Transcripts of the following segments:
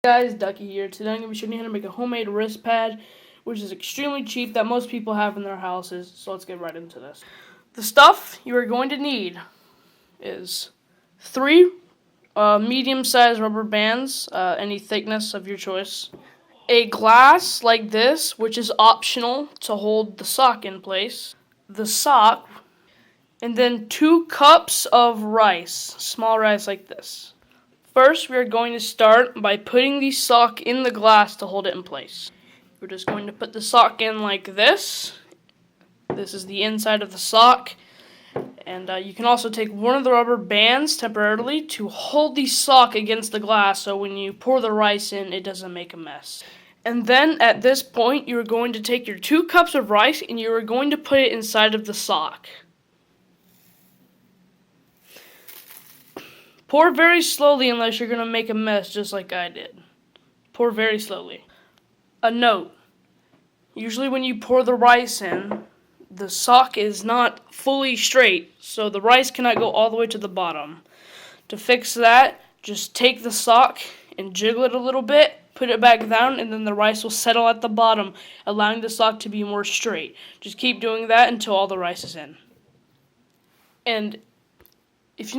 Guys, Ducky here. Today I'm going to be showing you how to make a homemade wrist pad, which is extremely cheap that most people have in their houses. So let's get right into this. The stuff you are going to need is 3 medium-sized rubber bands, any thickness of your choice. A glass like this, which is optional to hold the sock in place. The sock. And then 2 cups of rice, small rice like this. First, we are going to start by putting the sock in the glass to hold it in place. We're just going to put the sock in like this. This is the inside of the sock. And you can also take one of the rubber bands temporarily to hold the sock against the glass so when you pour the rice in, it doesn't make a mess. And then at this point, you're going to take your 2 cups of rice and you are going to put it inside of the sock. Pour very slowly unless you're going to make a mess just like I did. Pour very slowly. A note. Usually when you pour the rice in, the sock is not fully straight, so the rice cannot go all the way to the bottom. To fix that, just take the sock and jiggle it a little bit, put it back down, and then the rice will settle at the bottom, allowing the sock to be more straight. Just keep doing that until all the rice is in. And if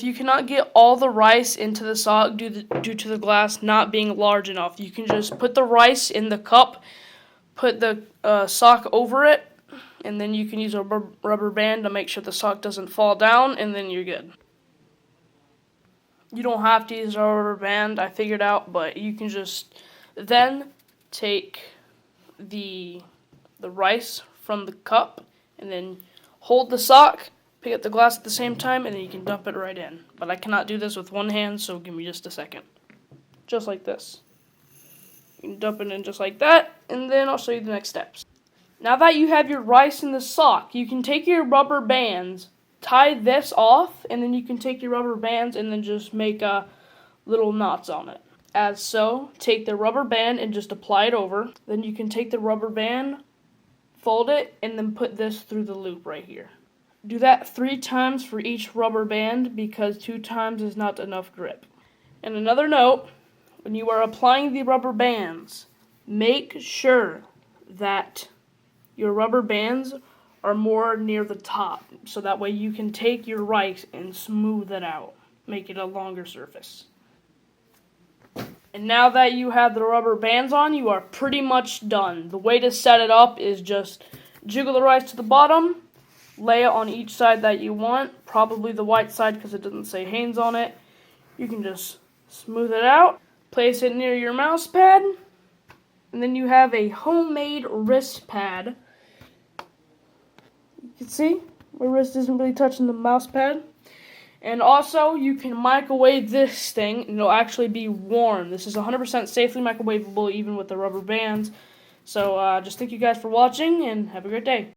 you cannot get all the rice into the sock due to the glass not being large enough, you can just put the rice in the cup, put the sock over it, and then you can use a rubber band to make sure the sock doesn't fall down, and then you're good. You don't have to use a rubber band, I figured out, but you can just then take the rice from the cup and then hold the sock, pick up the glass at the same time, and then you can dump it right in. But I cannot do this with one hand, so give me just a second. Just like this. You can dump it in just like that, and then I'll show you the next steps. Now that you have your rice in the sock, you can take your rubber bands, tie this off, and then you can take your rubber bands and then just make little knots on it. As so, take the rubber band and just apply it over. Then you can take the rubber band, fold it, and then put this through the loop right here. Do that 3 times for each rubber band because 2 times is not enough grip. And another note, when you are applying the rubber bands, make sure that your rubber bands are more near the top so that way you can take your rice and smooth it out, make it a longer surface. And now that you have the rubber bands on, you are pretty much done. The way to set it up is just jiggle the rice to the bottom, lay it on each side that you want, probably the white side because it doesn't say Haynes on it. You can just smooth it out, place it near your mouse pad, and then you have a homemade wrist pad. You can see my wrist isn't really touching the mouse pad. And also, you can microwave this thing, and it'll actually be warm. This is 100% safely microwavable even with the rubber bands. So, just thank you guys for watching, and have a great day.